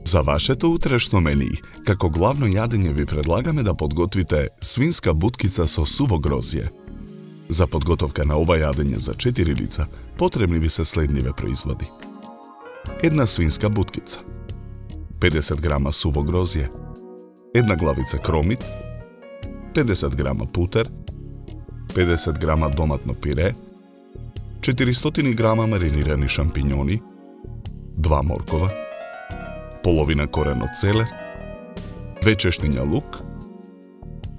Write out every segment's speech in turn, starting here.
Za vašето утрешно мени, како главно јадење ви предлагаме да подготвите свинска бутkica со суво грозје. За подготовка на ова јадење за 4 лица потребни ви се следниве производи. Една свинска бутkica, 50 грама суво грозје, една главица кромит, 50 грама путер, 50 грама доматно пире, 400 грама маринирани шампињони, 2 моркова, половина корен од целер, 2 чешниња лук,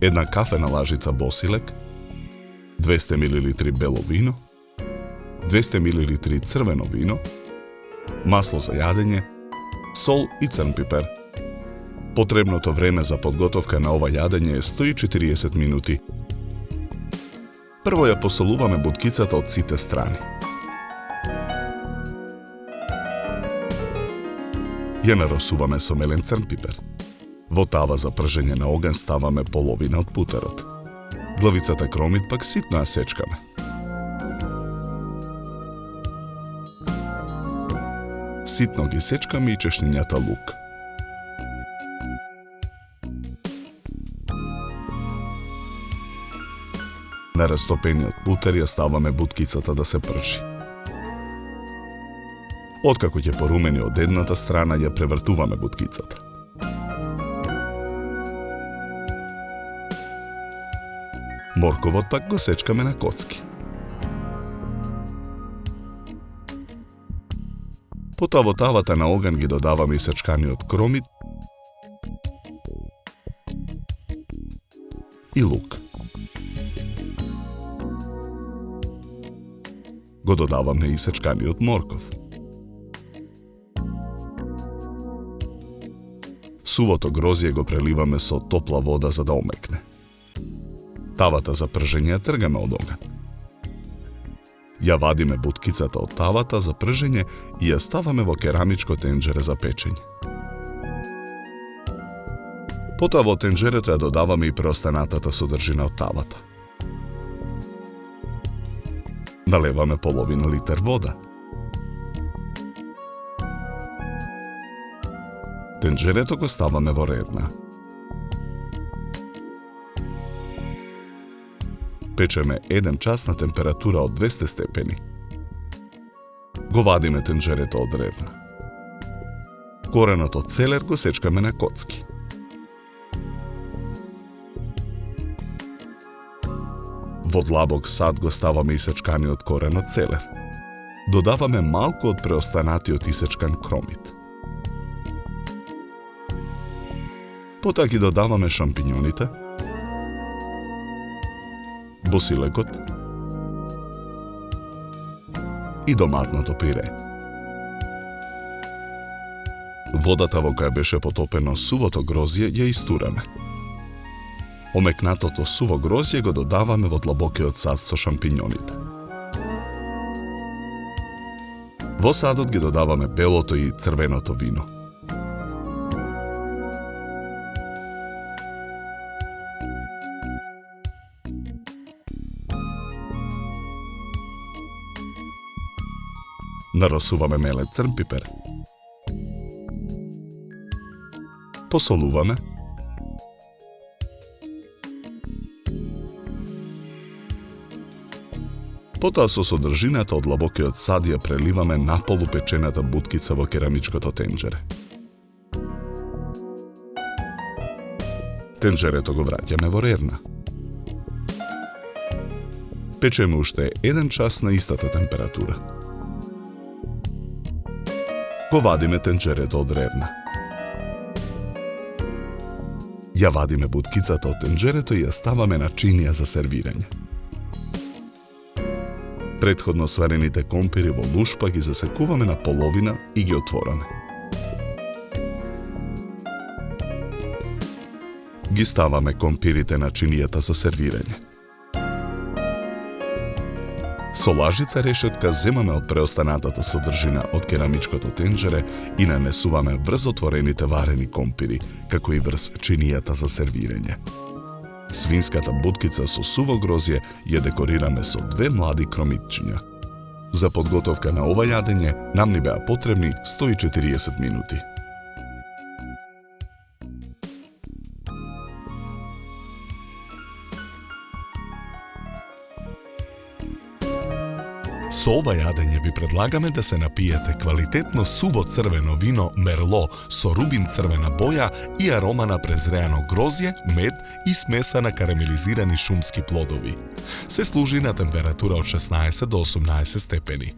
една кафена лажица босилек, 200 мл бело вино, 200 мл црвено вино, масло за јадење, сол и црн пипер. Потребното време за подготовка на ова јадење е 140 минути. Прво ја посолуваме буткицата од сите страни. Ја наросуваме со мелен црн пипер. Во тава за пржење на оган ставаме половина од путерот. Главицата кромит пак ситно ја сечкаме. Ситно ги сечкаме и чешнињата лук. На растопениот путер ја ставаме буткицата да се пржи. Откако ќе порумени од едната страна, ја превртуваме буткицата. Морковот пак го сечкаме на коцки. Потоа во тавата на оган ги додаваме исечканиот кромит и лук. Го додаваме исечканиот морков. Сувото грозје го преливаме со топла вода за да омекне. Тавата за пржење ја тргаме од оган. Ја вадиме буткицата од тавата за пржење и ја ставаме во керамичко тенџере за печење. Потоа во тенџерето ја додаваме и преостанатата содржина од тавата. Налеваме половина литар вода. Тенџерето го ставаме во редна. Печеме 1 час на температура од 200 степени. Го вадиме тенџерето од редна. Коренот од целер го сечкаме на коцки. Во длабок сад го ставаме исечканиот корен од целер. Додаваме малку од преостанатиот исечкан кромит. Потоа ги додаваме шампињоните, босилекот и доматното пире. Водата во која беше потопено сувото грозје ја истураме. Омекнатото суво грозје го додаваме во длабокиот сад со шампињоните. Во садот ги додаваме белото и црвеното вино. Наросуваме мелен црн пипер. Посолуваме. Потоа со содржината од длабокиот сад ја преливаме наполу печената буткица во керамичкото тенџере. Тенџерето го враќаме во рерна. Печеме уште 1 час на истата температура. Го вадиме тенџерето од рерна. Ја вадиме буткицата од тенџерето и ја ставаме на чинија за сервирање. Претходно сварените компири во лушпа ги засекуваме на половина и ги отвораме. Ги ставаме компирите на чинијата за сервирање. Со лажица решетка земаме од преостанатата содржина од керамичкото тенџере и нанесуваме врз отворените варени компири, како и врз чинијата за сервирање. Свинската буткица со суво грозје ја декорираме со 2 млади кромитчиња. За подготовка на ова јадење нам ни беа потребни 140 минути. Со ова јадење ви предлагаме да се напиете квалитетно суво црвено вино Мерло со рубин црвена боја и арома на презреано грозје, мед и смеса на карамелизирани шумски плодови. Се служи на температура од 16 до 18 степени.